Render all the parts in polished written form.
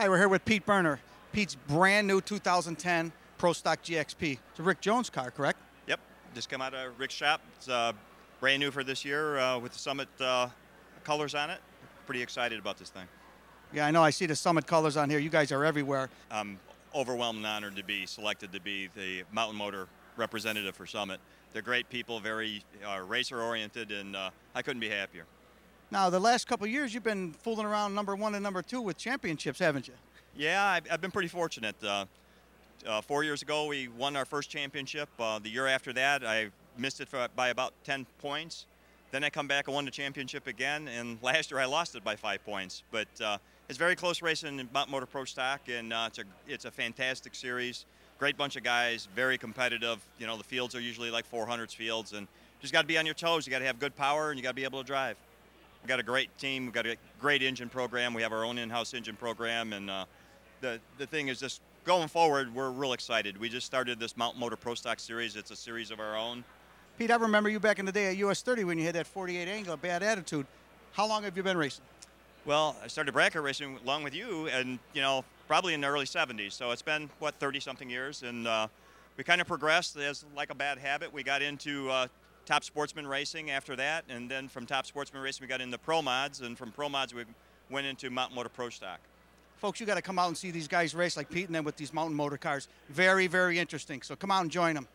Hi, we're here with Pete Berner. Pete's brand new 2010 Pro Stock GXP. It's a Rick Jones car, correct? Yep, just come out of Rick's shop. It's brand new for this year with the Summit colors on it. Pretty excited about this thing. Yeah, I know. I see the Summit colors on here. You guys are everywhere. I'm overwhelmed and honored to be selected to be the Mountain Motor representative for Summit. They're great people, very racer-oriented, and I couldn't be happier. Now, the last couple of years, you've been fooling around number 1 and number 2 with championships, haven't you? Yeah, I've been pretty fortunate. 4 years ago, we won our first championship. The year after that, I missed it by about 10 points. Then I come back and won the championship again, and last year I lost it by 5 points. But it's very close racing in Mountain Motor Pro Stock, and it's a fantastic series. Great bunch of guys, very competitive. You know, the fields are usually like 400s fields, and just got to be on your toes. You got to have good power, and you got to be able to drive. We've got a great team. We've got a great engine program. We have our own in-house engine program, and the thing is just going forward, we're real excited. We just started this Mountain Motor Pro Stock series. It's a series of our own. Pete, I remember you back in the day at US 30 when you had that 48 angle, bad attitude. How long have you been racing? Well, I started bracket racing along with you, and you know, probably in the early 70s. So it's been what, 30-something years, and we kind of progressed as like a bad habit. We got into Top Sportsman racing after that, and then from Top Sportsman racing we got into Pro Mods, and from Pro Mods we went into Mountain Motor Pro Stock. Folks, you got to come out and see these guys race like Pete and them with these mountain motor cars. Very, very interesting. So come out and join them.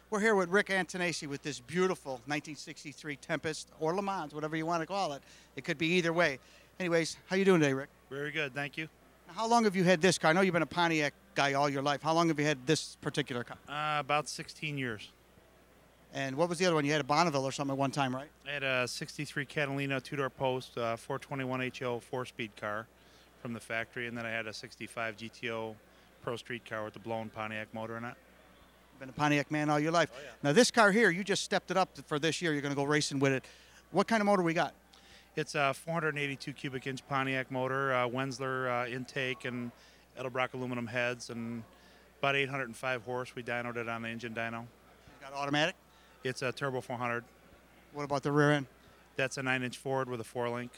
We're here with Rick Antonacci with this beautiful 1963 Tempest, or Le Mans, whatever you want to call it. It could be either way. Anyways, how you doing today, Rick? Very good, thank you. Now, how long have you had this car? I know you've been a Pontiac guy all your life. How long have you had this particular car? About 16 years. And what was the other one? You had a Bonneville or something at one time, right? I had a 63 Catalina two-door post, 421 HO four-speed car from the factory, and then I had a 65 GTO Pro Street car with the blown Pontiac motor in it. Been a Pontiac man all your life. Oh, yeah. Now this car here, you just stepped it up for this year. You're going to go racing with it. What kind of motor we got? It's a 482 cubic inch Pontiac motor, Wensler intake and Edelbrock aluminum heads, and about 805 horse. We dynoed it on the engine dyno. Got automatic? It's a turbo 400. What about the rear end? That's a 9-inch Ford with a 4-link.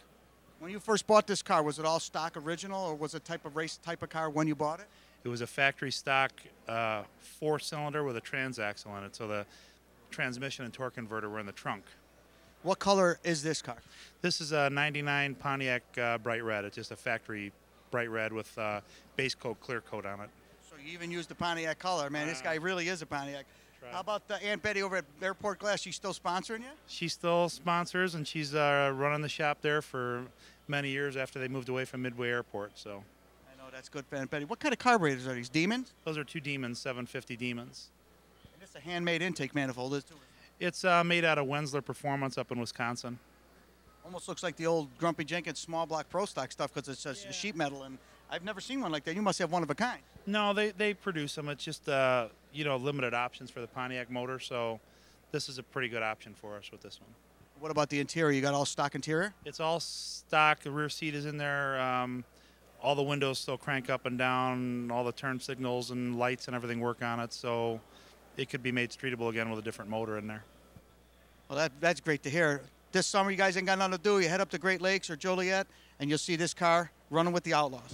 When you first bought this car, was it all stock original, or was it race type of car when you bought it? It was a factory stock 4-cylinder with a transaxle in it, so the transmission and torque converter were in the trunk. What color is this car? This is a 99 Pontiac bright red. It's just a factory bright red with base coat, clear coat on it. So you even used the Pontiac color. Man, this guy really is a Pontiac. Right. How about Aunt Betty over at Airport Glass? She's still sponsoring you? She still sponsors, and she's running the shop there for many years after they moved away from Midway Airport. So. That's good, Aunt Betty. What kind of carburetors are these? Demons? Those are two Demons, 750 Demons. And it's a handmade intake manifold, isn't it? It's made out of Wensler Performance up in Wisconsin. Almost looks like the old Grumpy Jenkins small block Pro Stock stuff because it's just sheet metal, and I've never seen one like that. You must have one of a kind. No, they produce them. It's just you know, limited options for the Pontiac motor, so this is a pretty good option for us with this one. What about the interior? You got all stock interior? It's all stock. The rear seat is in there. All the windows still crank up and down. All the turn signals and lights and everything work on it, so it could be made streetable again with a different motor in there. Well, that's great to hear. This summer, you guys ain't got nothing to do. You head up to Great Lakes or Joliet, and you'll see this car running with the Outlaws.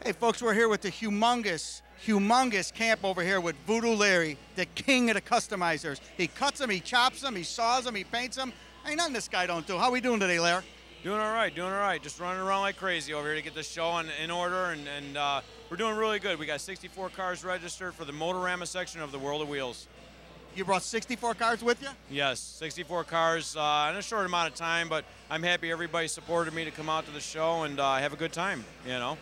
Hey folks, we're here with the humongous camp over here with Voodoo Larry, the king of the customizers. He cuts them, he chops them, he saws them, he paints them. Ain't nothing this guy don't do. How we doing today, Larry? Doing all right, doing all right. Just running around like crazy over here to get the show in order, and we're doing really good. We got 64 cars registered for the Motorama section of the World of Wheels. You brought 64 cars with you? Yes, 64 cars in a short amount of time, but I'm happy everybody supported me to come out to the show and have a good time, you know.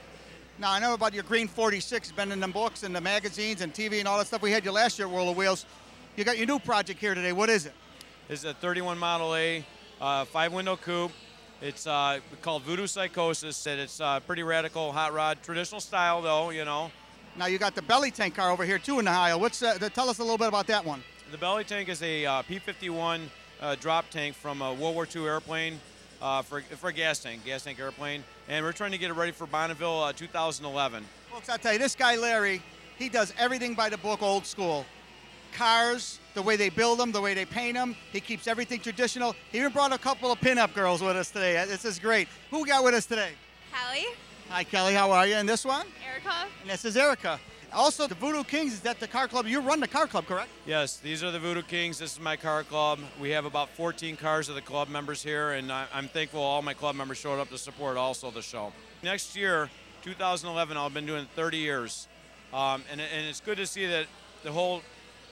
Now, I know about your green 46, been in the books and the magazines and TV and all that stuff. We had you last year at World of Wheels. You got your new project here today. What is it? It's a 31 Model A, 5-window coupe. It's called Voodoo Psychosis. It's pretty radical hot rod, traditional style though, you know. Now, you got the belly tank car over here too in the aisle. Tell us a little bit about that one. The belly tank is a P-51 drop tank from a World War II airplane. For a gas tank airplane, and we're trying to get it ready for Bonneville 2011. Folks, I tell you, this guy Larry, he does everything by the book, old school. Cars, the way they build them, the way they paint them. He keeps everything traditional. He even brought a couple of pinup girls with us today. This is great. Who we got with us today? Kelly. Hi, Kelly. How are you? And this one? Erica. And this is Erica. Also, the Voodoo Kings, is that the car club? You run the car club, correct? Yes, these are the Voodoo Kings. This is my car club. We have about 14 cars of the club members here, and I'm thankful all my club members showed up to support also the show. Next year, 2011, I've been doing it 30 years, and it's good to see that the whole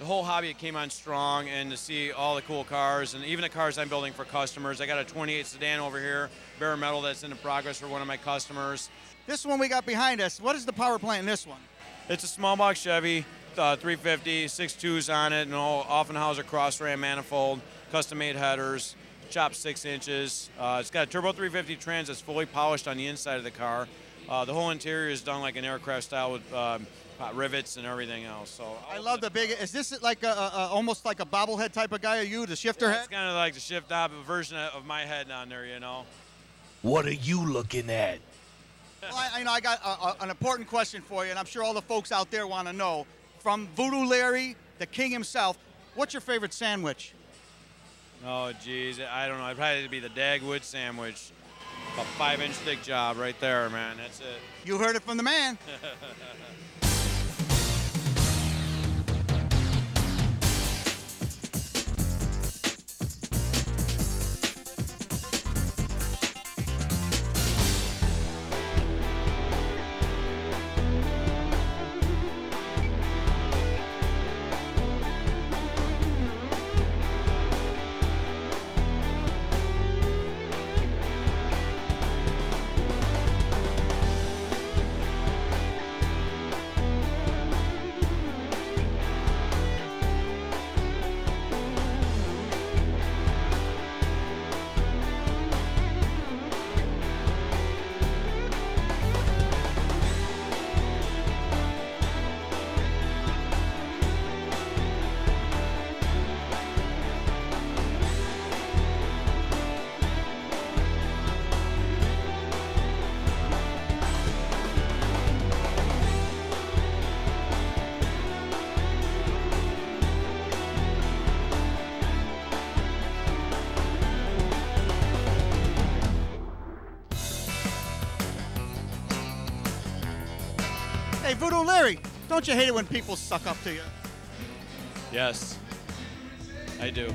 hobby came on strong, and to see all the cool cars, and even the cars I'm building for customers. I got a 28 sedan over here, bare metal, that's in progress for one of my customers. This one we got behind us, what is the power plant in this one? It's a small box Chevy, 350, 6.2s on it, and all Offenhauser cross ram manifold, custom made headers, chopped 6 inches. It's got a turbo 350 trans that's fully polished on the inside of the car. The whole interior is done like an aircraft style with rivets and everything else. So I love the big. Is this like almost like a bobblehead type of guy? Are you the shifter head? It's kind of like the shift top version of my head on there, you know. What are you looking at? Well, I got an important question for you, and I'm sure all the folks out there want to know. From Voodoo Larry, the king himself, what's your favorite sandwich? Oh, geez, I don't know. It'd probably be the Dagwood sandwich. A 5-inch thick job right there, man. That's it. You heard it from the man. Hey, Voodoo Larry, don't you hate it when people suck up to you? Yes, I do.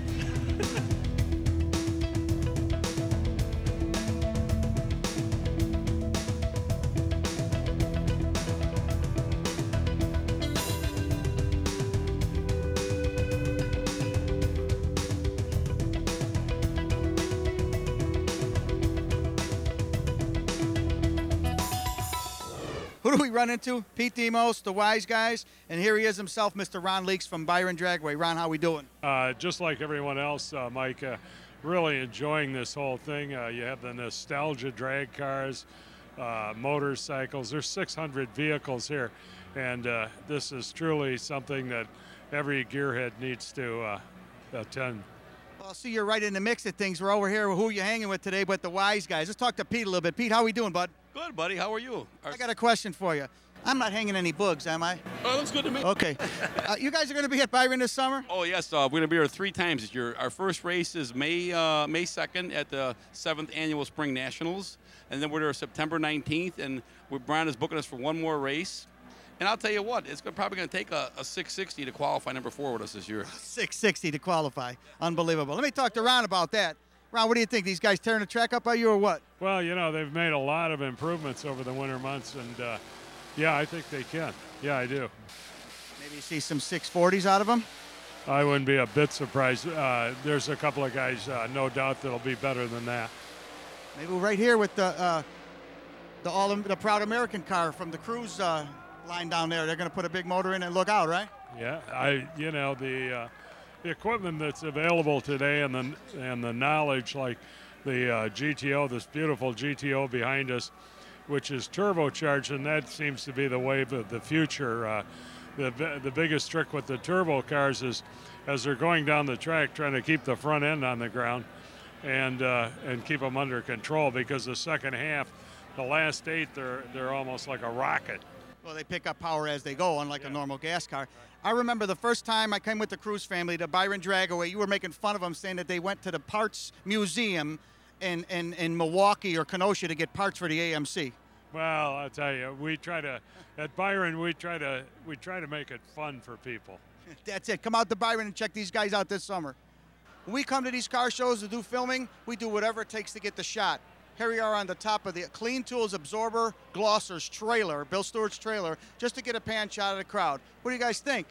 Who do we run into? Pete Demos, the wise guys, and here he is himself, Mr. Ron Leaks from Byron Dragway. Ron, how we doing? Just like everyone else, Mike, really enjoying this whole thing. You have the nostalgia drag cars, motorcycles. There's 600 vehicles here, and this is truly something that every gearhead needs to attend. Well, see, you're right in the mix of things. We're over here. Who are you hanging with today but the wise guys? Let's talk to Pete a little bit. Pete, how we doing, bud? Good, buddy. How are you? I got a question for you. I'm not hanging any bugs, am I? Oh, looks good to me. Okay. You guys are going to be at Byron this summer? Oh, yes. We're going to be here 3 times this year. Our first race is May 2nd at the 7th Annual Spring Nationals. And then we're there September 19th. And Brian is booking us for one more race. And I'll tell you what, it's probably going to take a 660 to qualify number 4 with us this year. 660 to qualify. Unbelievable. Let me talk to Ron about that. Ron, what do you think? These guys tearing the track up by you or what? Well, you know, they've made a lot of improvements over the winter months, and yeah, I think they can. Yeah, I do. Maybe you see some 640s out of them? I wouldn't be a bit surprised. There's a couple of guys, no doubt, that'll be better than that. Maybe right here with the Proud American car from the Cruise line down there. They're going to put a big motor in and look out, right? Yeah, you know, the equipment that's available today and the knowledge, like the GTO, this beautiful GTO behind us, which is turbocharged, and that seems to be the wave of the future. The biggest trick with the turbo cars is, as they're going down the track, trying to keep the front end on the ground and keep them under control, because the second half, the last 8, they're almost like a rocket. Well, they pick up power as they go, unlike a normal gas car. I remember the first time I came with the Cruise family to Byron Dragaway, you were making fun of them, saying that they went to the parts museum in Milwaukee or Kenosha to get parts for the AMC. Well, I'll tell you, at Byron, we try to make it fun for people. That's it. Come out to Byron and check these guys out this summer. When we come to these car shows to do filming, we do whatever it takes to get the shot. Here we are on the top of the Clean Tools Absorber Glosser's trailer, Bill Stewart's trailer, just to get a pan shot of the crowd. What do you guys think?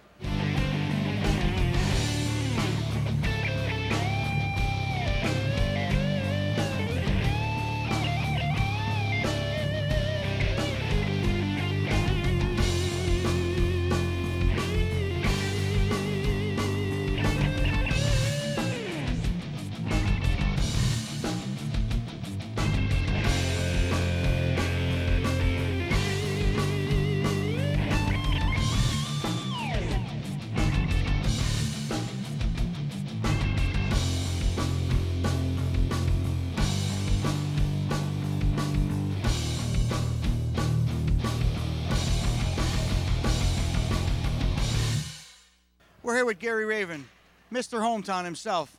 We're here with Gary Raven, Mr. Hometown himself.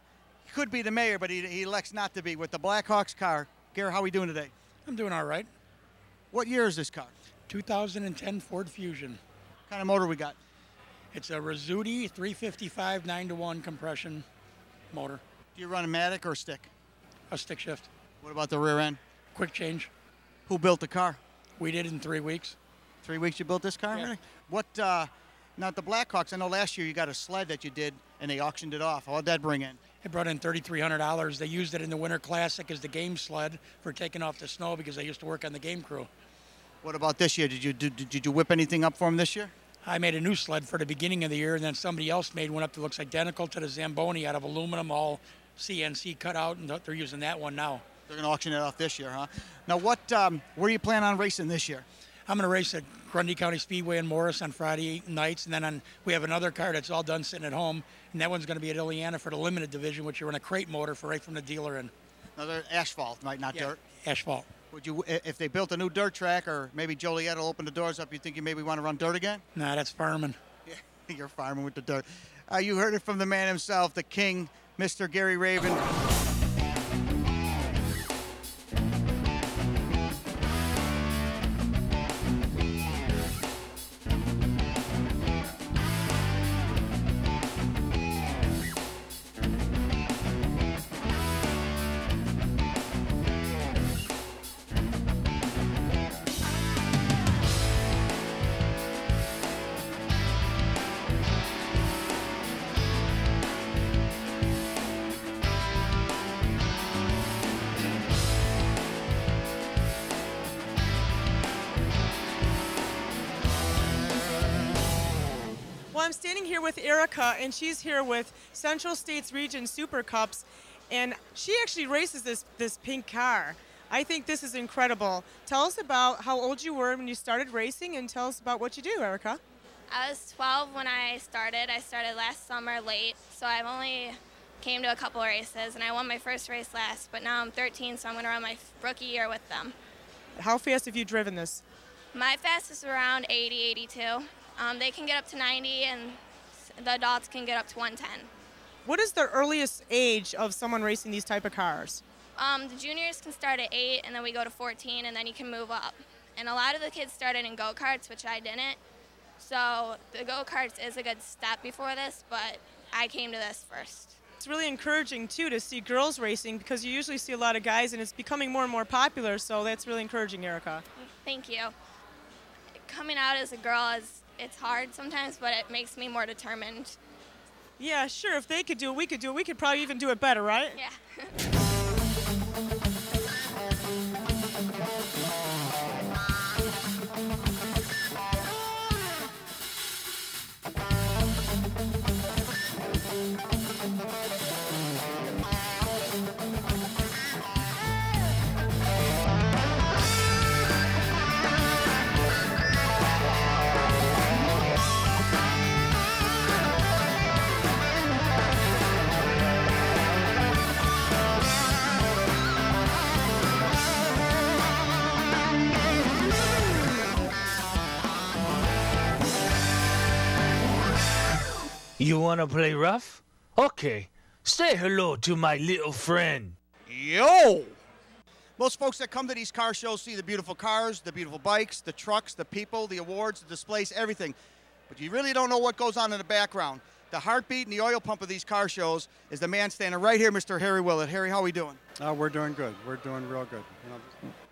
He could be the mayor, but he elects not to be, with the Blackhawks car. Gary, how are we doing today? I'm doing all right. What year is this car? 2010 Ford Fusion. What kind of motor we got? It's a Rizzuti 355 9-to-1 compression motor. Do you run a Matic or a stick? A stick shift. What about the rear end? Quick change. Who built the car? We did in 3 weeks. 3 weeks you built this car? Yeah. Really? What, now at the Blackhawks, I know last year you got a sled that you did and they auctioned it off. How'd that bring in? It brought in $3,300. They used it in the Winter Classic as the game sled for taking off the snow, because I used to work on the game crew. What about this year? Did you whip anything up for him this year? I made a new sled for the beginning of the year, and then somebody else made one up that looks identical to the Zamboni, out of aluminum, all CNC cut out, and they're using that one now. They're going to auction it off this year, huh? Now, where do you plan on racing this year? I'm going to race at Grundy County Speedway in Morris on Friday nights, and then we have another car that's all done sitting at home, and that one's going to be at Illiana for the limited division, which you're in a crate motor for right from the dealer. And another asphalt, right? Not dirt. Asphalt. Would you, if they built a new dirt track, or maybe Joliet will open the doors up, you think you maybe want to run dirt again? Nah, that's farming. Yeah, you're farming with the dirt. You heard it from the man himself, the king, Mr. Gary Raven. I'm standing here with Erica, and she's here with Central States Region Super Cups, and she actually races this pink car. I think this is incredible. Tell us about how old you were when you started racing, and tell us about what you do, Erica. I was 12 when I started. I started last summer late, so I've only came to a couple races, and I won my first race last, but now I'm 13, so I'm going to run my rookie year with them. How fast have you driven this? My fastest is around 80, 82. They can get up to 90, and the adults can get up to 110. What is the earliest age of someone racing these type of cars? The juniors can start at 8, and then we go to 14, and then you can move up. And a lot of the kids started in go-karts, which I didn't. So the go-karts is a good step before this, but I came to this first. It's really encouraging, too, to see girls racing because you usually see a lot of guys, and it's becoming more and more popular, so that's really encouraging, Erica. Thank you. Coming out as a girl, it's hard sometimes, but it makes me more determined. Yeah, sure. If they could do it, we could do it. We could probably even do it better, right? Yeah. You wanna play rough? Okay, say hello to my little friend. Yo! Most folks that come to these car shows see the beautiful cars, the beautiful bikes, the trucks, the people, the awards, the displays, everything. But you really don't know what goes on in the background. The heartbeat and the oil pump of these car shows is the man standing right here, Mr. Harry Willett. Harry, how are we doing? We're doing good. We're doing real good.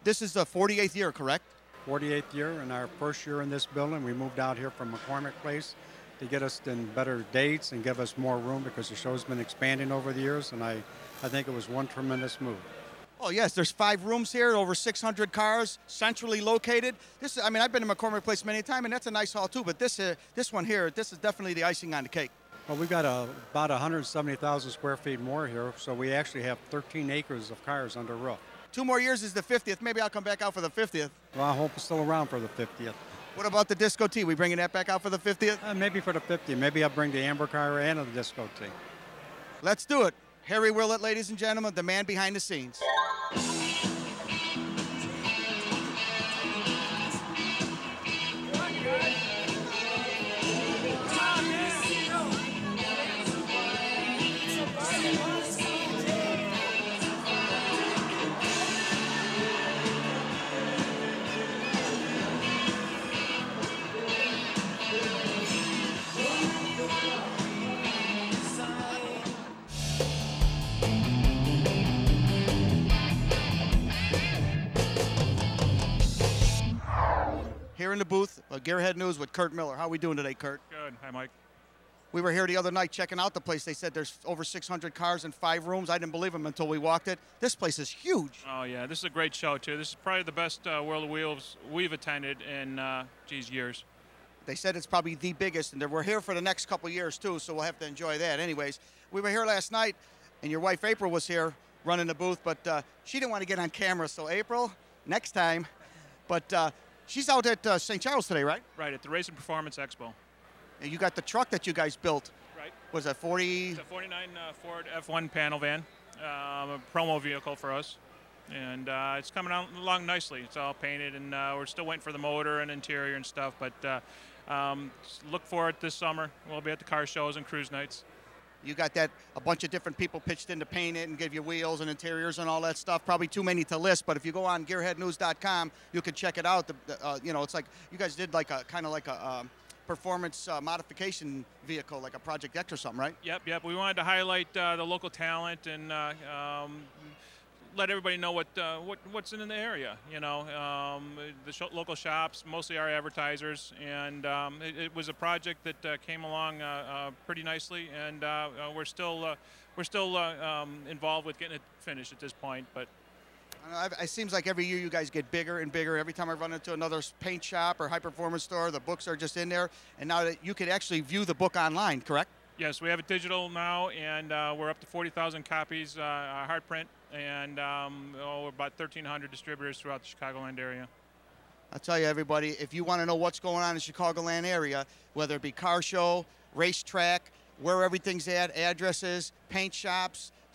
This is the 48th year, correct? 48th year, and our first year in this building. We moved out here from McCormick Place to get us in better dates and give us more room because the show's been expanding over the years, and I think it was one tremendous move. Oh, yes, there's 5 rooms here, over 600 cars, centrally located. This, I mean, I've been to McCormick Place many times, and that's a nice hall, too, but this one here, this is definitely the icing on the cake. Well, we've got about 170,000 square feet more here, so we actually have 13 acres of cars under roof. 2 more years is the 50th. Maybe I'll come back out for the 50th. Well, I hope it's still around for the 50th. What about the Disco Tea? We bringing that back out for the 50th? Maybe for the 50th. Maybe I'll bring the Amber car and the Disco Tea. Let's do it. Harry Willett, ladies and gentlemen, the man behind the scenes. Here in the booth, Gearhead News with Kurt Miller. How are we doing today, Kurt? Good. Hi, Mike. We were here the other night checking out the place. They said there's over 600 cars in 5 rooms. I didn't believe them until we walked it. This place is huge. Oh, yeah. This is a great show, too. This is probably the best World of Wheels we've attended in, years. They said it's probably the biggest, and we're here for the next couple years, too, so we'll have to enjoy that. Anyways, we were here last night, and your wife, April, was here running the booth, but she didn't want to get on camera. So, April, next time. But she's out at St. Charles today, right? Right, at the Race and Performance Expo. And you got the truck that you guys built. Right. Was that 40? It's a 49 Ford F1 panel van, a promo vehicle for us. And it's coming along nicely. It's all painted, and we're still waiting for the motor and interior and stuff. But look for it this summer. We'll be at the car shows and cruise nights. You got a bunch of different people pitched in to paint it and give you wheels and interiors and all that stuff. Probably too many to list, but if you go on gearheadnews.com, you can check it out. It's like you guys did like a kind of like a performance modification vehicle, like a Project X or something, right? Yep. We wanted to highlight the local talent and let everybody know what's in the area. Local shops, mostly our advertisers, and it was a project that came along pretty nicely, and we're still involved with getting it finished at this point. But it seems like every year you guys get bigger and bigger. Every time I run into another paint shop or high-performance store, the books are just in there, and now that you could actually view the book online, correct? Yes, we have it digital now, and we're up to 40,000 copies hard print, and we're about 1,300 distributors throughout the Chicagoland area. I'll tell you, everybody, if you want to know what's going on in the Chicagoland area, whether it be car show, racetrack, where everything's at, addresses, paint shops,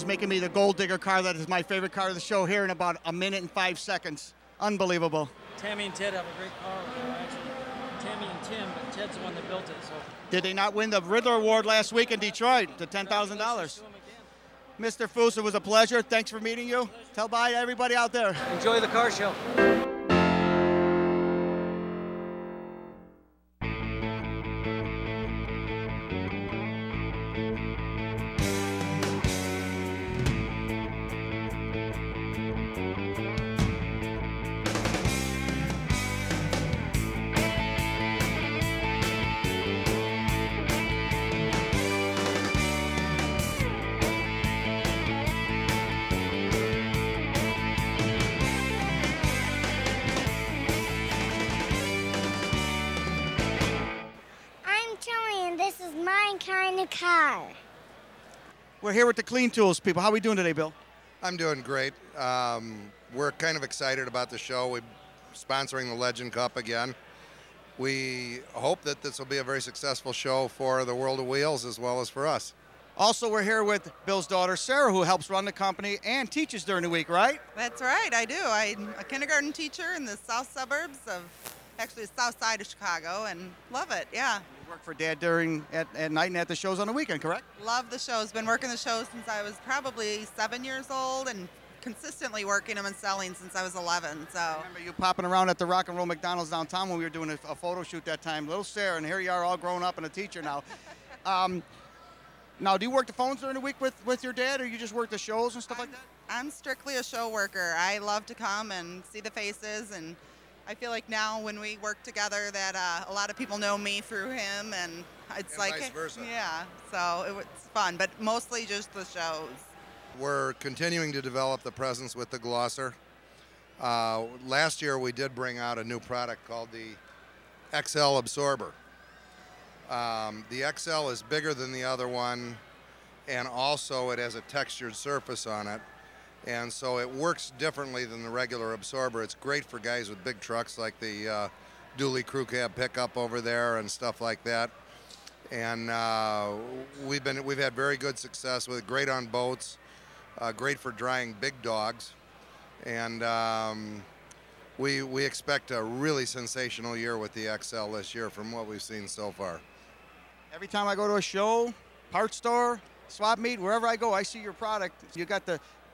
Ryan's making me the Gold Digger car that is my favorite car of the show here in about a minute and 5 seconds. Unbelievable. Tammy and Ted have a great car. Actually, Tammy and Tim, but Ted's the one that built it. So. Did they not win the Riddler Award last week in Detroit, the $10,000? Mr. Foose, it was a pleasure. Thanks for meeting you. Tell bye to everybody out there. Enjoy the car show. Car. We're here with the Clean Tools people. How are we doing today, Bill? I'm doing great. We're kind of excited about the show. We're sponsoring the Legend Cup again. We hope that this will be a very successful show for the World of Wheels as well as for us. Also, we're here with Bill's daughter, Sarah, who helps run the company and teaches during the week, right? That's right, I do. I'm a kindergarten teacher in the south suburbs of, actually the south side of Chicago, and love it, yeah. Work for Dad during at night and at the shows on the weekend, correct? Love the shows. Been working the shows since I was probably 7 years old and consistently working them and selling since I was 11. So I remember you popping around at the Rock and Roll McDonald's downtown when we were doing a photo shoot that time. Little Sarah, and here you are all grown up and a teacher now. Now, do you work the phones during the week with your dad, or you just work the shows and stuff like that? I'm strictly a show worker. I love to come and see the faces, and I feel like now when we work together that a lot of people know me through him, and it's like vice versa. Yeah, so it's fun, but mostly just the shows. We're continuing to develop the presence with the Glosser. Last year we did bring out a new product called the XL Absorber. The XL is bigger than the other one, and also it has a textured surface on it. And so it works differently than the regular absorber. It's great for guys with big trucks like the Dooley Crew Cab pickup over there and stuff like that. And we've had very good success with it. Great on boats, great for drying big dogs, and we expect a really sensational year with the XL this year from what we've seen so far. Every time I go to a show, parts store, swap meet, wherever I go, I see your product. You got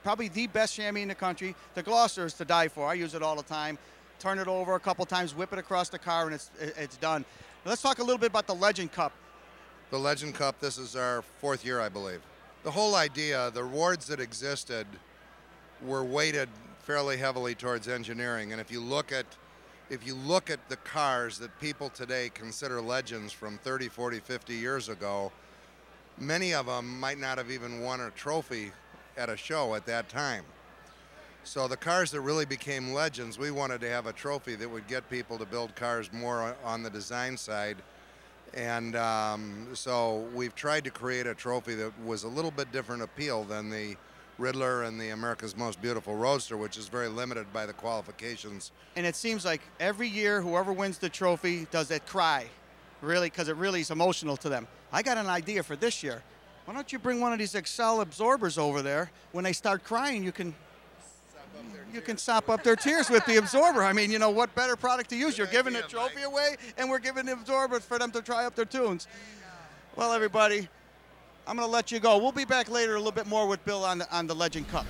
probably the best chamois in the country. The Glosser is to die for. I use it all the time. Turn it over a couple times, whip it across the car, and it's done. Let's talk a little bit about the Legend Cup. The Legend Cup, this is our 4th year, I believe. The whole idea, the awards that existed were weighted fairly heavily towards engineering. And if you look at the cars that people today consider legends from 30, 40, 50 years ago, many of them might not have even won a trophy at a show at that time. So the cars that really became legends, we wanted to have a trophy that would get people to build cars more on the design side. And so we've tried to create a trophy that was a little bit different appeal than the Riddler and the America's Most Beautiful Roadster, which is very limited by the qualifications. And it seems like every year whoever wins the trophy does that cry, really, because it really is emotional to them. I got an idea for this year. Why don't you bring one of these XL absorbers over there? When they start crying, you can sop up their tears with the absorber. I mean, you know, what better product to use? You're giving the trophy away, and we're giving the absorber for them to try up their tunes. Well, everybody, I'm going to let you go. We'll be back later a little bit more with Bill on the Legend Cup.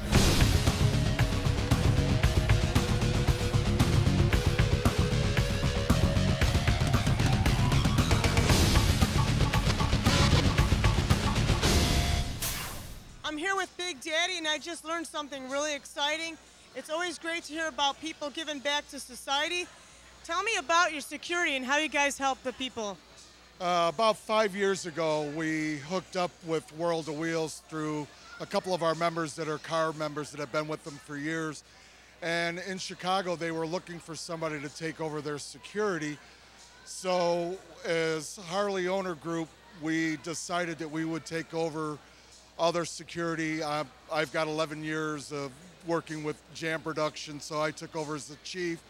I'm here with Big Daddy, and I just learned something really exciting. It's always great to hear about people giving back to society. Tell me about your security and how you guys help the people. About 5 years ago, we hooked up with World of Wheels through a couple of our members that are car members that have been with them for years. And in Chicago, they were looking for somebody to take over their security. So as Harley Owner Group, we decided that we would take over other security. I've got 11 years of working with Jam Production, so I took over as the chief.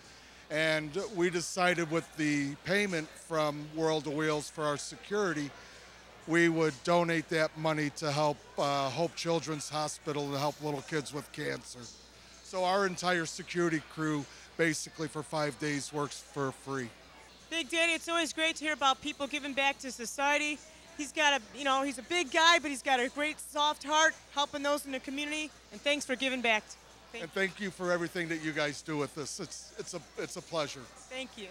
And we decided with the payment from World of Wheels for our security, we would donate that money to help Hope Children's Hospital to help little kids with cancer. So our entire security crew basically for 5 days works for free. Big Daddy, it's always great to hear about people giving back to society. He's got he's a big guy, but he's got a great soft heart, helping those in the community. And thanks for giving back. And thank you for everything that you guys do with this. It's a pleasure. Thank you.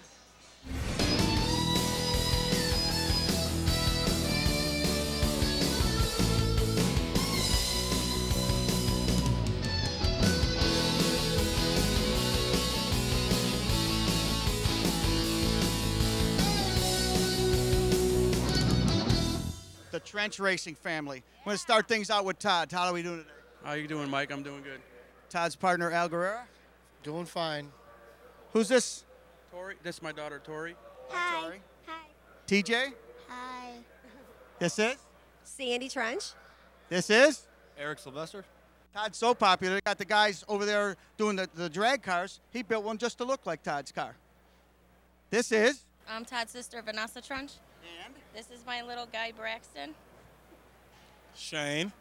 The Trench Racing family. I'm going to start things out with Todd. Todd, how are we doing today? How you doing, Mike? I'm doing good. Todd's partner, Al Guerrera. Doing fine. Who's this? Tori. This is my daughter, Tori. Hi. Tori. TJ. Hi. This is? Sandy Trench. This is? Eric Sylvester. Todd's so popular. They got the guys over there doing the drag cars. He built one just to look like Todd's car. This is? I'm Todd's sister, Vanessa Trench. And? This is my little guy, Braxton. Shane.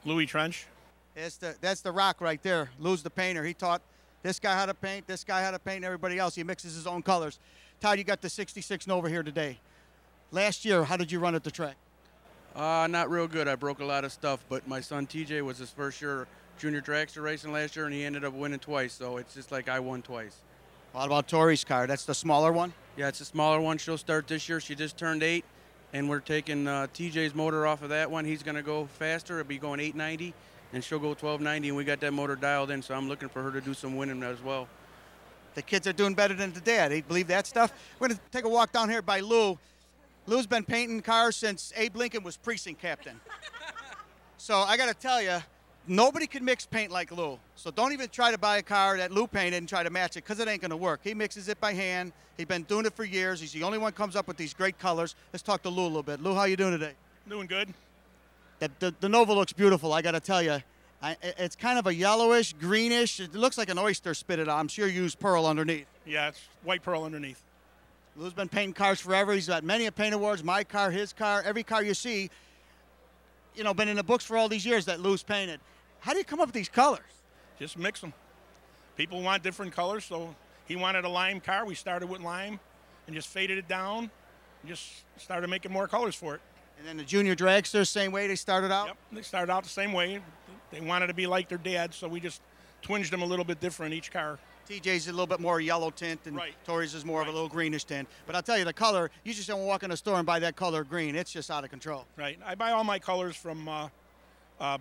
Louis Trench. That's the Rock right there. Lou's the painter. He taught this guy how to paint, this guy how to paint, and everybody else. He mixes his own colors. Todd, you got the 66 Nova here today. Last year, how did you run at the track? Not real good. I broke a lot of stuff, but my son TJ was his first year junior dragster racing last year, and he ended up winning twice, so it's just like I won twice. What about Tori's car? That's the smaller one? Yeah, it's a smaller one. She'll start this year. She just turned 8, and we're taking TJ's motor off of that one. He's going to go faster. It'll be going 890, and she'll go 1290, and we got that motor dialed in, so I'm looking for her to do some winning as well. The kids are doing better than the dad. They believe that stuff. We're going to take a walk down here by Lou. Lou's been painting cars since Abe Lincoln was precinct captain. So I got to tell you, nobody can mix paint like Lou. So don't even try to buy a car that Lou painted and try to match it, because it ain't going to work. He mixes it by hand. He's been doing it for years. He's the only one comes up with these great colors. Let's talk to Lou a little bit. Lou, how you doing today? Doing good. The Nova looks beautiful, I got to tell you. It's kind of a yellowish, greenish. It looks like an oyster spitted out. I'm sure you use pearl underneath. Yeah, it's white pearl underneath. Lou's been painting cars forever. He's got many paint awards, my car, his car, every car you see, been in the books for all these years that Lou's painted. How do you come up with these colors? Just mix them. People want different colors, so he wanted a lime car. We started with lime and just faded it down and just started making more colors for it. And then the junior dragsters, same way they started out? Yep, they started out the same way. They wanted to be like their dad, so we just twinged them a little bit different each car. TJ's a little bit more yellow tint, and Tori's is more of a little greenish tint. But I'll tell you, the color, you just don't walk in a store and buy that color green. It's just out of control. Right. I buy all my colors from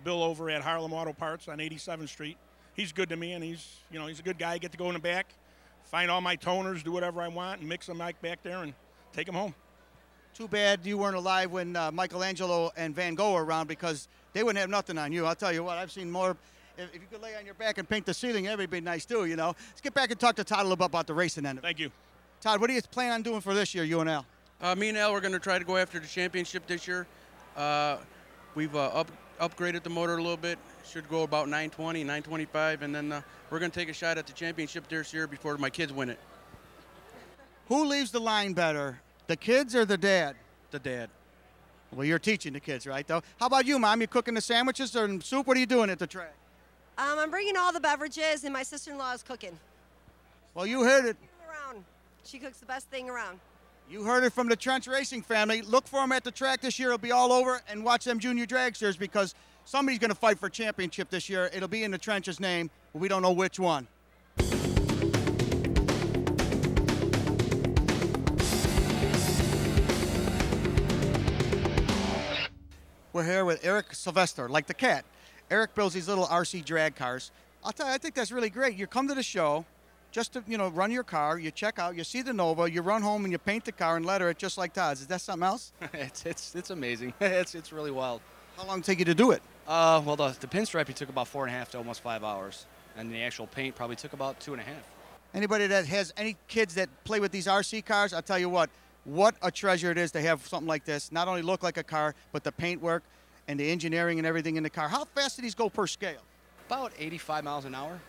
Bill over at Harlem Auto Parts on 87th Street. He's good to me, and he's a good guy. I get to go in the back, find all my toners, do whatever I want, and mix them back there and take them home. Too bad you weren't alive when Michelangelo and Van Gogh were around, because they wouldn't have nothing on you. I'll tell you what, I've seen more. If you could lay on your back and paint the ceiling, that would be nice too, Let's get back and talk to Todd a little bit about the racing end of it. Thank you. Todd, what do you plan on doing for this year, you and Al? Me and Al, we're going to try to go after the championship this year. We've upgraded the motor a little bit. Should go about 920, 925, and then we're going to take a shot at the championship this year before my kids win it. Who leaves the line better, the kids or the dad? The dad. Well, you're teaching the kids, right, though? How about you, Mom? You cooking the sandwiches or soup? What are you doing at the track? I'm bringing all the beverages, and my sister-in-law is cooking. Well, you heard it. She cooks the best thing around. You heard it from the Trench Racing family. Look for them at the track this year. It'll be all over, and watch them junior dragsters, because somebody's going to fight for championship this year. It'll be in the Trench's name, but we don't know which one. We're here with Eric Sylvester, like the cat. Eric builds these little RC drag cars. I'll tell you, I think that's really great. You come to the show just to, run your car, you check out, you see the Nova, you run home and you paint the car and letter it just like Todd's. Is that something else? It's amazing. it's really wild. How long did it take you to do it? Well, the pinstriping took about 4.5 to almost 5 hours, and the actual paint probably took about 2.5. Anybody that has any kids that play with these RC cars, I'll tell you what a treasure it is to have something like this. Not only look like a car, but the paint work and the engineering and everything in the car. How fast do these go per scale? About 85 miles an hour.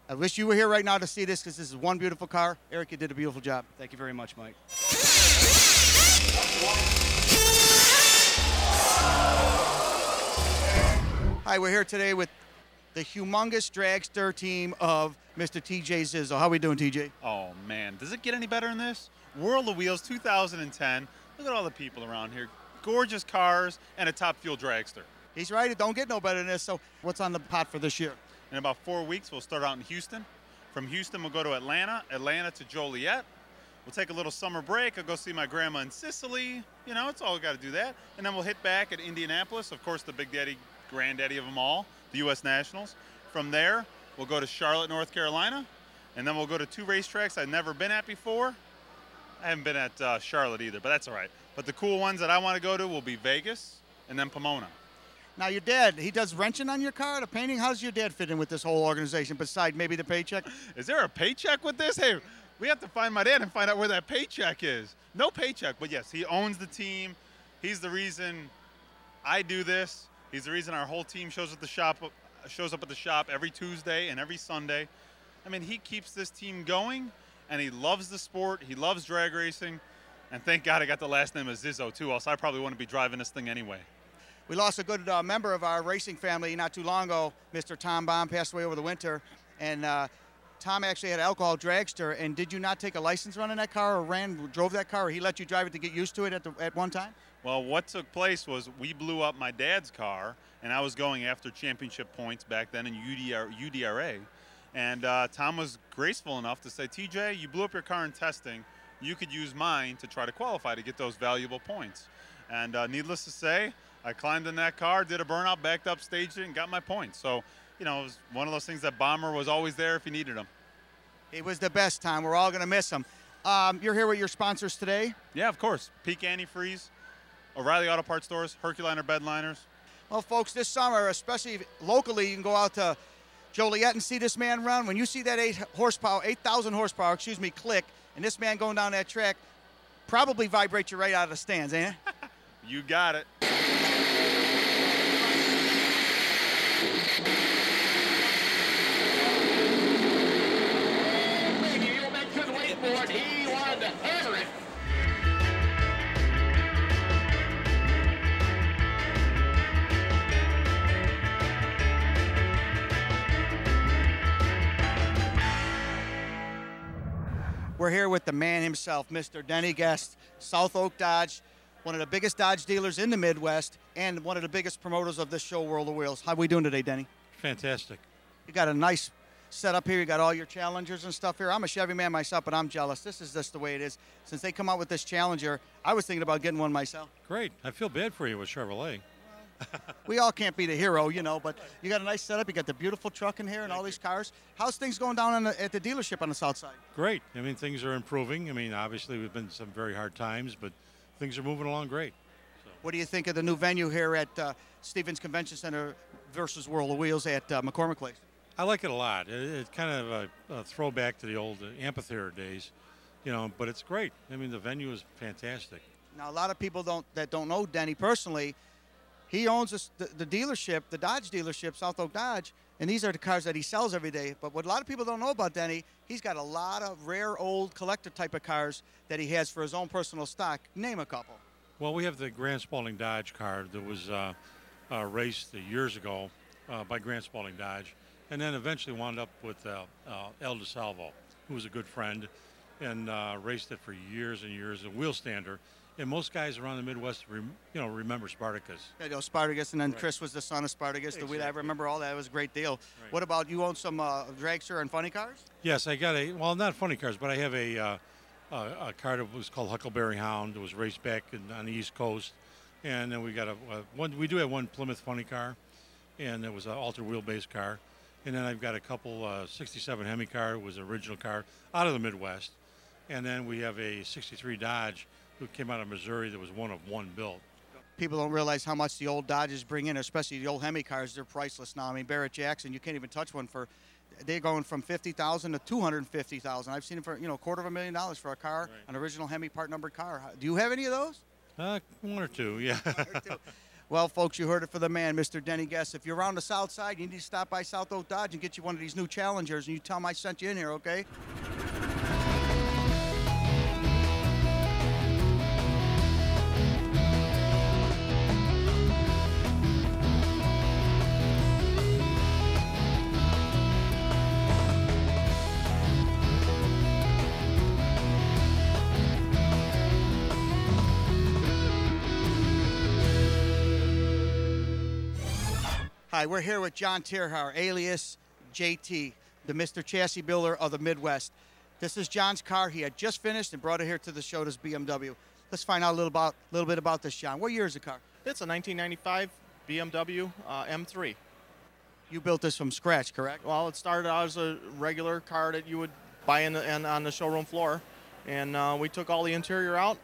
I wish you were here right now to see this, because this is one beautiful car. Eric, you did a beautiful job. Thank you very much, Mike. Hi, we're here today with the humongous dragster team of Mr. TJ Zizzo. How we doing, TJ? Oh, man. Does it get any better than this? World of Wheels 2010. Look at all the people around here. Gorgeous cars and a top fuel dragster. He's right. It don't get no better than this. So what's on the pot for this year? In about 4 weeks, we'll start out in Houston. From Houston, we'll go to Atlanta. Atlanta to Joliet. We'll take a little summer break. I'll go see my grandma in Sicily. You know, it's all we got to do that. And then we'll hit back at Indianapolis. Of course, the big daddy, granddaddy of them all, the U.S. Nationals. From there, we'll go to Charlotte, North Carolina. And then we'll go to 2 racetracks I've never been at before. I haven't been at Charlotte either, but that's all right. But the cool ones that I want to go to will be Vegas and then Pomona. Now, your dad, he does wrenching on your car, the painting. How does your dad fit in with this whole organization besides maybe the paycheck? Is there a paycheck with this? Hey, we have to find my dad and find out where that paycheck is. No paycheck, but yes, he owns the team. He's the reason I do this. He's the reason our whole team shows up at the shop every Tuesday and every Sunday. I mean, he keeps this team going, and he loves the sport. He loves drag racing. And thank God I got the last name of Zizzo, too, else I probably wouldn't be driving this thing anyway. We lost a good member of our racing family not too long ago. Mr. Tom Baum passed away over the winter. And Tom actually had an alcohol dragster. And did you not take a license running that car or drove that car? Or he let you drive it to get used to it at one time? Well, what took place was we blew up my dad's car, and I was going after championship points back then in UDRA. And Tom was graceful enough to say, TJ, you blew up your car in testing. You could use mine to try to qualify to get those valuable points. And needless to say, I climbed in that car, did a burnout, backed up, staged it, and got my points. So, you know, it was one of those things that Bomber was always there if you needed him. He was the best, Tom. We're all going to miss him. You're here with your sponsors today? Yeah, of course. Peak Antifreeze, O'Reilly Auto Parts Stores, Herculiner Bedliners. Well, folks, this summer, especially locally, you can go out to Joliet and see this man run. When you see that 8,000 horsepower, click, and this man going down that track, probably vibrate you right out of the stands, ain't it? You got it. He wanted to hammer it. We're here with the man himself, Mr. Denny Guest, South Oak Dodge, one of the biggest Dodge dealers in the Midwest, and one of the biggest promoters of this show, World of Wheels. How are we doing today, Denny? Fantastic. You got a nice setup here. You got all your Challengers and stuff here. I'm a Chevy man myself, but I'm jealous. This is just the way it is. Since they come out with this Challenger, I was thinking about getting one myself. Great. I feel bad for you with Chevrolet. We all can't be the hero, you know, but you got a nice setup. You got the beautiful truck in here and all these cars. How's things going down at the dealership on the south side? Great. I mean, things are improving. I mean, obviously, we've been some very hard times, but things are moving along great. So. What do you think of the new venue here at Stevens Convention Center versus World of Wheels at McCormick Place? I like it a lot. It's kind of a throwback to the old amphitheater days, you know, but it's great. I mean, the venue is fantastic. Now, a lot of people that don't know Denny personally. He owns the dealership, the Dodge dealership, South Oak Dodge, and these are the cars that he sells every day. But what a lot of people don't know about Denny, he's got a lot of rare old collector type of cars that he has for his own personal stock. Name a couple. Well, we have the Grant Spalding Dodge car that was raced years ago by Grant Spalding Dodge, and then eventually wound up with El DeSalvo, who was a good friend, and raced it for years and years, a wheel stander. And most guys around the Midwest, remember Spartacus. Yeah, you know, Spartacus, and then Right. Chris was the son of Spartacus. Exactly. I remember all that. It was a great deal. Right. What about you? Own some dragster and funny cars? Yes, I got not funny cars, but I have a car that was called Huckleberry Hound. It was raced back on the East Coast, and then we got we do have one Plymouth funny car, and it was an altered wheelbase car, and then I've got a couple 67 Hemi car. It was an original car out of the Midwest, and then we have a 63 Dodge who came out of Missouri that was one of one built. People don't realize how much the old Dodges bring in, especially the old Hemi cars. They're priceless now. I mean, Barrett Jackson, you can't even touch one for. They're going from $50,000 to $250,000. I've seen them for $250,000 for a car, Right. an original Hemi part numbered car. Do you have any of those? One or two, yeah. Well, folks, you heard it for the man, Mr. Denny Guest. If you're around the south side, you need to stop by South Oak Dodge and get you one of these new Challengers, and you tell them I sent you in here, okay? Hi, we're here with John Tierhauer, alias JT, the Mr. Chassis Builder of the Midwest. This is John's car. He had just finished and brought it here to the show, this BMW. Let's find out a little bit about this, John. What year is the car? It's a 1995 BMW M3. You built this from scratch, correct? Well, it started out as a regular car that you would buy on the showroom floor. And we took all the interior out,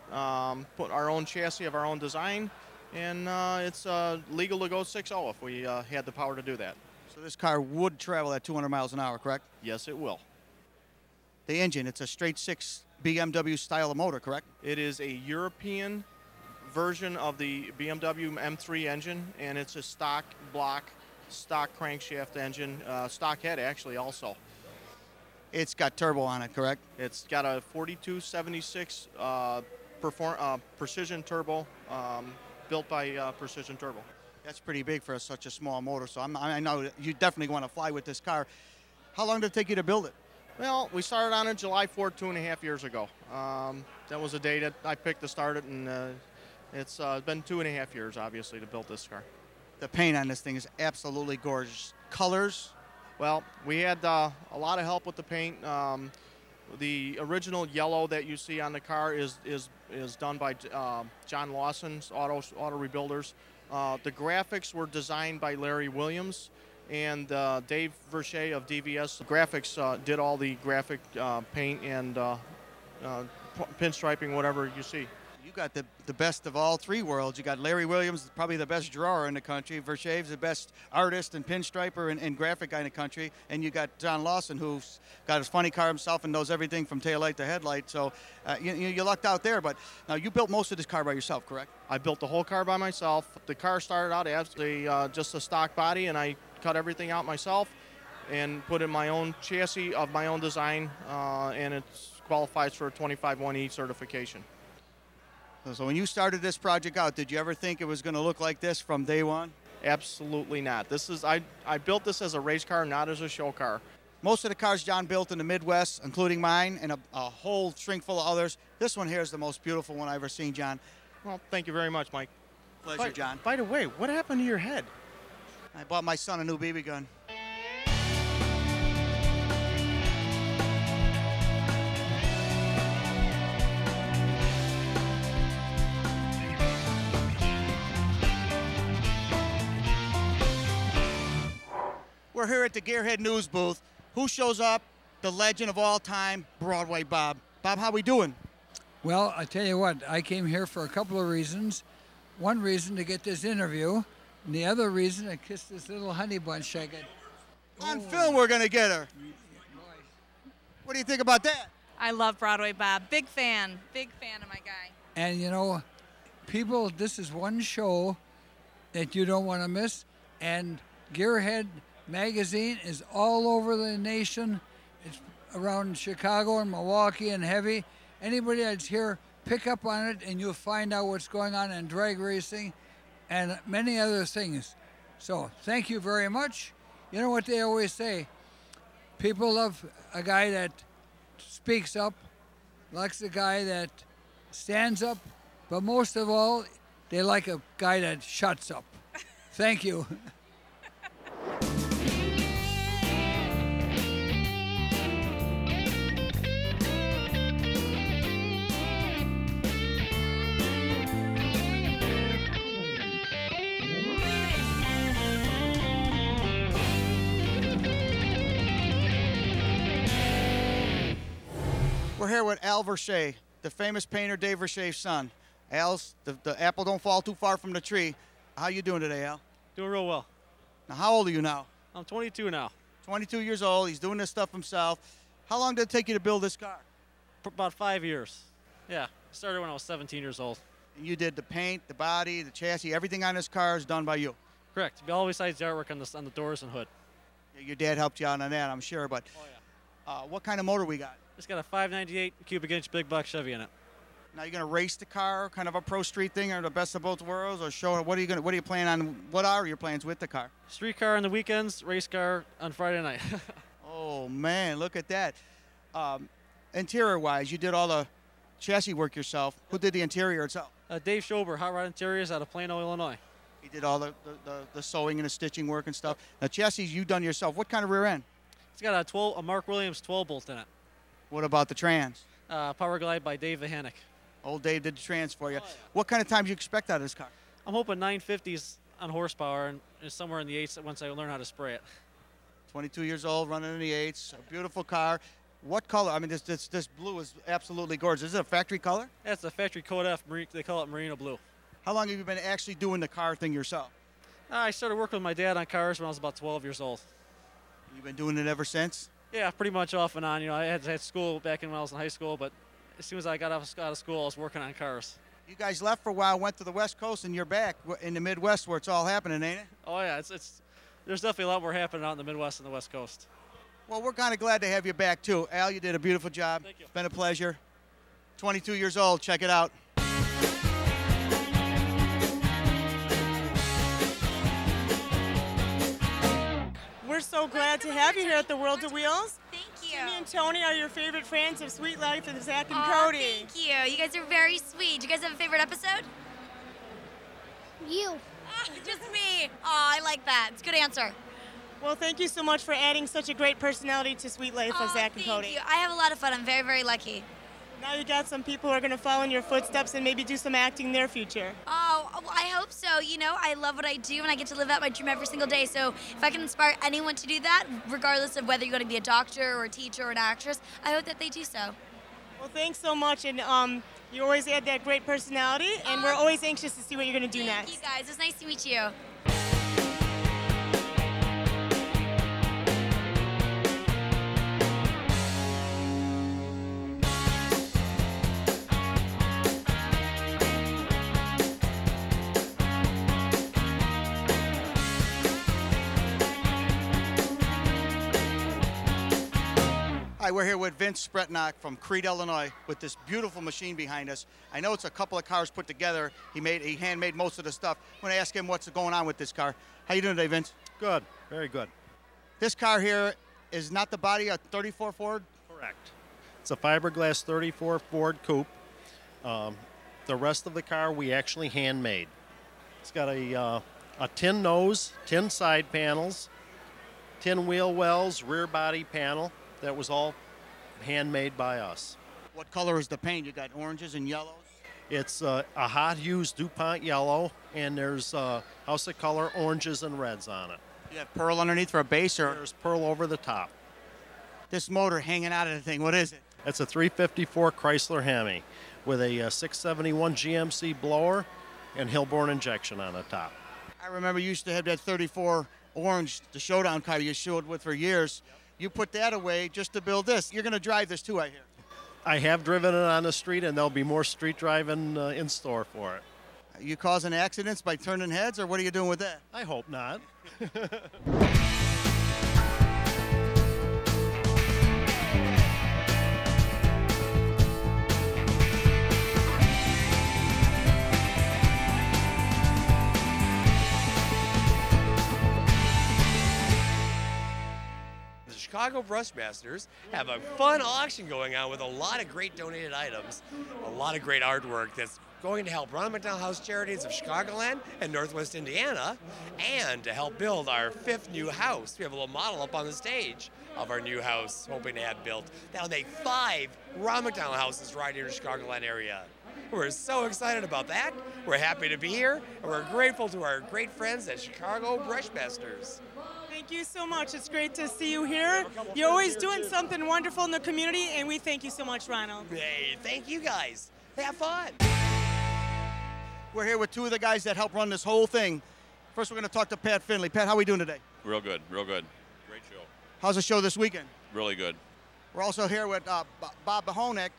put our own chassis of our own design, and it's legal to go 6.0 if we had the power to do that. So this car would travel at 200 miles an hour, correct? Yes, it will. The engine, it's a straight six BMW style of motor, correct? It is a European version of the BMW M3 engine, and it's a stock block, stock crankshaft engine, stock head actually also. It's got turbo on it, correct? It's got a 4276 Precision Turbo, built by Precision Turbo. That's pretty big for such a small motor, so I know you definitely want to fly with this car. How long did it take you to build it? Well, we started on it July 4th, 2.5 years ago. That was the day that I picked to start it, and it's been 2.5 years, obviously, to build this car. The paint on this thing is absolutely gorgeous. Colors? Well, we had a lot of help with the paint. The original yellow that you see on the car is done by John Lawson's Auto Rebuilders. The graphics were designed by Larry Williams, and Dave Verche of DVS Graphics did all the graphic paint and pinstriping, whatever you see. You got the best of all three worlds. You got Larry Williams, probably the best drawer in the country. Verche's the best artist and pinstriper and graphic guy in the country. And you got John Lawson, who's got his funny car himself and knows everything from taillight to headlight. So you lucked out there. But now you built most of this car by yourself, correct? I built the whole car by myself. The car started out as just a stock body, and I cut everything out myself and put in my own chassis of my own design, and it qualifies for a 25-1E certification. So when you started this project out, did you ever think it was going to look like this from day one? Absolutely not. I built this as a race car, not as a show car. Most of the cars John built in the Midwest, including mine and a whole string full of others, this one here is the most beautiful one I've ever seen, John. Well, thank you very much, Mike. Pleasure, John. By the way, what happened to your head? I bought my son a new BB gun. We're here at the Gearhead News booth. Who shows up? The legend of all time, Broadway Bob. Bob, how we doing? Well, I tell you what, I came here for a couple of reasons. One reason to get this interview, and the other reason to kiss this little honey bunch I got. On film, we're going to get her. What do you think about that? I love Broadway Bob. Big fan of my guy. And you know, people, this is one show that you don't want to miss. And Gearhead Magazine is all over the nation. It's around Chicago and Milwaukee and heavy. Anybody that's here, pick up on it and you'll find out what's going on in drag racing and many other things. So thank you very much. You know what they always say, people love a guy that speaks up, likes a guy that stands up, but most of all, they like a guy that shuts up. Thank you. We're here with Al Verche, the famous painter Dave Verche's son. Al's, the apple don't fall too far from the tree. How you doing today, Al? Doing real well. Now, how old are you now? I'm 22 now. 22 years old. He's doing this stuff himself. How long did it take you to build this car? For about 5 years. Yeah, I started when I was 17 years old. And you did the paint, the body, the chassis, everything on this car is done by you? Correct. All besides the artwork on the doors and hood. Yeah, your dad helped you out on that, I'm sure. But what kind of motor we got? It's got a 598 cubic inch big block Chevy in it. Now you're gonna race the car, kind of a pro street thing, or the best of both worlds, or show what are you planning on? What are your plans with the car? Street car on the weekends, race car on Friday night. Oh man, look at that. Interior-wise, you did all the chassis work yourself. Who did the interior itself? Dave Schober, Hot Rod Interiors out of Plano, Illinois. He did all the sewing and the stitching work and stuff. Now, chassis you done yourself. What kind of rear end? It's got a Mark Williams 12 bolt in it. What about the trans? Power Glide by Dave Vahanik. Old Dave did the trans for you. What kind of time do you expect out of this car? I'm hoping 950s on horsepower and somewhere in the 8s once I learn how to spray it. 22 years old, running in the 8s. A beautiful car. What color? I mean, this blue is absolutely gorgeous. Is it a factory color? That's a factory Code F. They call it Merino Blue. How long have you been actually doing the car thing yourself? I started working with my dad on cars when I was about 12 years old. You've been doing it ever since? Yeah, pretty much off and on. You know, I had school back when I was in high school, but as soon as I got out of school, I was working on cars. You guys left for a while, went to the West Coast, and you're back in the Midwest where it's all happening, ain't it? Oh, yeah. There's definitely a lot more happening out in the Midwest and the West Coast. Well, we're kind of glad to have you back, too. Al, you did a beautiful job. Thank you. It's been a pleasure. 22 years old. Check it out. We're so glad to have you here at the World of Wheels. Thank you. Timmy and Tony are your favorite friends of Sweet Life of Zach and Aw, Cody. Thank you. You guys are very sweet. Do you guys have a favorite episode? You. Just me. Oh, I like that. It's a good answer. Well, thank you so much for adding such a great personality to Sweet Life of Zach and Cody. Thank you. I have a lot of fun. I'm very, very lucky. Now you got some people who are going to follow in your footsteps and maybe do some acting in their future. Oh, well, I hope so. You know, I love what I do and I get to live out my dream every single day. So if I can inspire anyone to do that, regardless of whether you're going to be a doctor or a teacher or an actress, I hope that they do so. Well, thanks so much. And you always add that great personality, and we're always anxious to see what you're going to do next. Thank you, guys. It's nice to meet you. Hi, we're here with Vince Spretnock from Crete, Illinois, with this beautiful machine behind us. I know it's a couple of cars put together. He handmade most of the stuff. I'm going to ask him what's going on with this car. How you doing today, Vince? Good, very good. This car here is not the body of 34 Ford? Correct. It's a fiberglass 34 Ford Coupe. The rest of the car we actually handmade. It's got a tin nose, tin side panels, tin wheel wells, rear body panel. That was all handmade by us. What color is the paint? You got oranges and yellows? It's a hot hues DuPont yellow, and there's House of Color oranges and reds on it. You have pearl underneath for a base, or? There's pearl over the top. This motor hanging out of the thing, what is it? It's a 354 Chrysler Hemi with a 671 GMC blower and Hillborn injection on the top. I remember you used to have that 34 orange, the showdown car you showed with for years. You put that away just to build this. You're going to drive this too, I hear. I have driven it on the street, and there'll be more street driving in store for it. Are you causing accidents by turning heads, or what are you doing with that? I hope not. Chicago Brushmasters have a fun auction going on with a lot of great donated items, a lot of great artwork that's going to help Ronald McDonald House Charities of Chicagoland and Northwest Indiana, and to help build our 5th new house. We have a little model up on the stage of our new house, hoping to have built. That'll make 5 Ronald McDonald houses right here in the Chicagoland area. We're so excited about that. We're happy to be here, and we're grateful to our great friends at Chicago Brushmasters. Thank you so much. It's great to see you here. You're always doing something wonderful in the community, and we thank you so much, Ronald. Hey, thank you guys. Have fun. We're here with two of the guys that help run this whole thing. First, we're going to talk to Pat Finley. Pat, how are we doing today? Real good, real good. Great show. How's the show this weekend? Really good. We're also here with Bob Bahonek.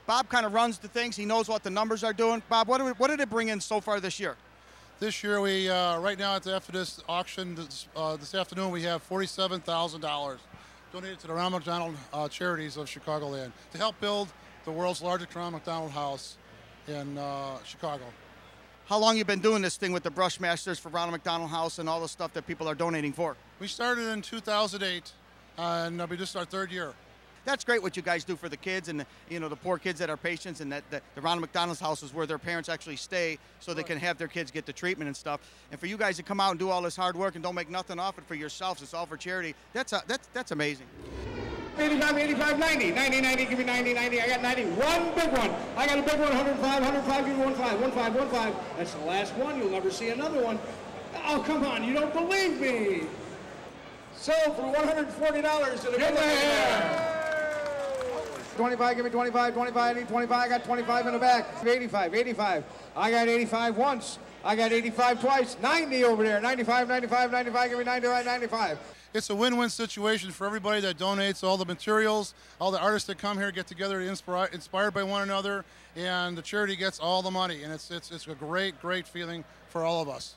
Bob kind of runs the things. He knows what the numbers are doing. Bob, what did it bring in so far this year? This year, we right now after this auction this afternoon, we have $47,000 donated to the Ronald McDonald Charities of Chicagoland to help build the world's largest Ronald McDonald house in Chicago. How long you been doing this thing with the Brushmasters for Ronald McDonald House and all the stuff that people are donating for? We started in 2008, and we just our 3rd year. That's great what you guys do for the kids and the poor kids that are patients, and that the Ronald McDonald's House is where their parents actually stay so they can have their kids get the treatment and stuff. And for you guys to come out and do all this hard work and don't make nothing off it for yourselves, it's all for charity. That's amazing. 85, 85, 90, 90, 90, give me 90, 90, I got 90, one big one. I got a big one, 105, 105, give me 15, 15, 15. That's the last one, you'll never see another one. Oh, come on, you don't believe me. Sold for $140 in a minute. 25, give me 25, 25, I need 25, I got 25 in the back. 85, 85, I got 85 once, I got 85 twice, 90 over there, 95, 95, 95, give me 95, 95. It's a win-win situation for everybody that donates all the materials, all the artists that come here get together to inspired by one another, and the charity gets all the money, and it's a great, great feeling for all of us.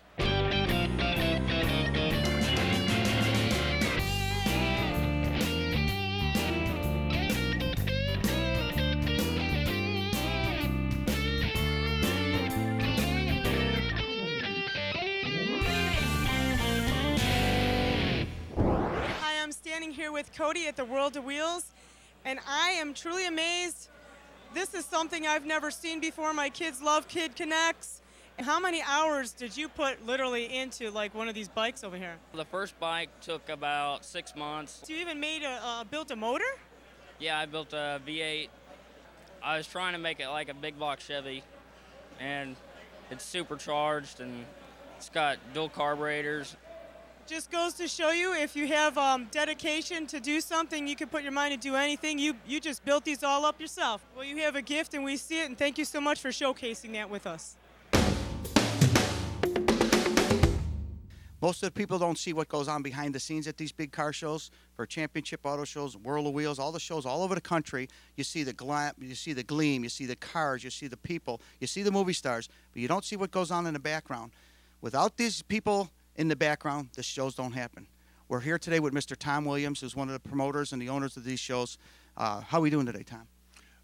Here with Cody at the World of Wheels, and I am truly amazed. This is something I've never seen before. My kids love Kid Connects. How many hours did you put literally into like one of these bikes over here? The first bike took about 6 months. You even built a motor? Yeah, I built a V8. I was trying to make it like a big block Chevy, and it's supercharged and it's got dual carburetors. Just goes to show you, if you have dedication to do something, you can put your mind to do anything. You just built these all up yourself. Well, you have a gift and we see it, and thank you so much for showcasing that with us. Most of the people don't see what goes on behind the scenes at these big car shows, for championship auto shows, World of Wheels, all the shows all over the country. You see the glam, you see the gleam, you see the cars, you see the people, you see the movie stars, but you don't see what goes on in the background. Without these people in the background, the shows don't happen. We're here today with Mr. Tom Williams, who's one of the promoters and the owners of these shows. How are we doing today, Tom?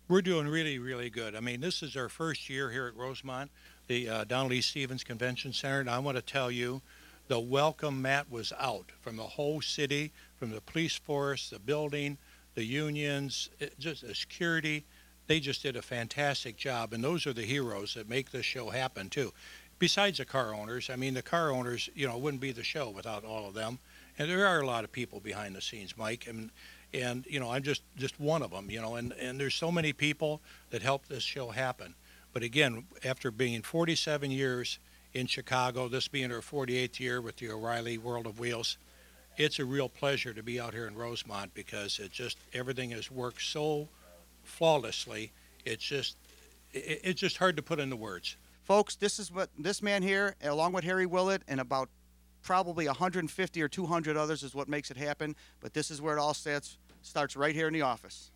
We're doing really, really good. I mean, this is our first year here at Rosemont, the Donald E. Stevens Convention Center, and I want to tell you, the welcome mat was out from the whole city, from the police force, the building, the unions, just the security. They just did a fantastic job, and those are the heroes that make this show happen, too. Besides the car owners, I mean, the car owners, wouldn't be the show without all of them. And there are a lot of people behind the scenes, Mike, and I'm just one of them, and there's so many people that help this show happen. But again, after being 47 years in Chicago, this being our 48th year with the O'Reilly World of Wheels, it's a real pleasure to be out here in Rosemont, because everything has worked so flawlessly. It's just hard to put into words. Folks, this is what this man here, along with Harry Willett and about probably 150 or 200 others, is what makes it happen. But this is where it all starts right here in the office.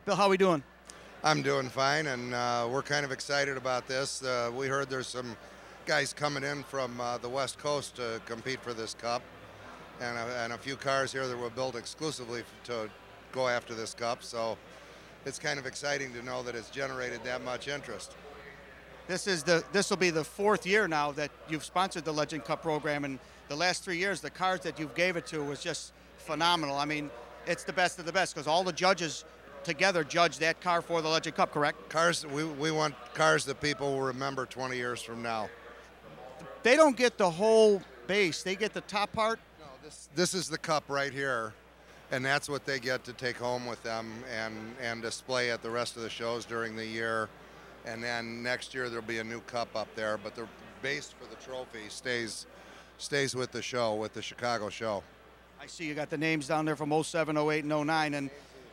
Bill, how are we doing? I'm doing fine, and we're kind of excited about this. We heard there's some guys coming in from the West Coast to compete for this cup, and a few cars here that were built exclusively to go after this cup. So it's kind of exciting to know that it's generated that much interest. This will be the 4th year now that you've sponsored the Legend Cup program, and the last 3 years, the cars that you gave it to was just phenomenal. I mean, it's the best of the best, because all the judges together judge that car for the Legend Cup, correct? Cars, we want cars that people will remember 20 years from now. They don't get the whole base. They get the top part? No, this is the cup right here, and that's what they get to take home with them and display at the rest of the shows during the year. And then next year there'll be a new cup up there, but the base for the trophy stays with the show, with the Chicago show. I see you got the names down there from 07, 08, and 09, and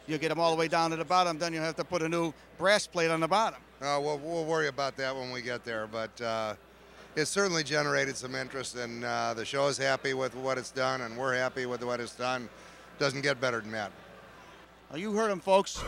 you get them all the way down to the bottom, then you have to put a new brass plate on the bottom. We'll worry about that when we get there, but it certainly generated some interest, and the show is happy with what it's done, and we're happy with what it's done. Doesn't get better than that. Well, you heard them, folks.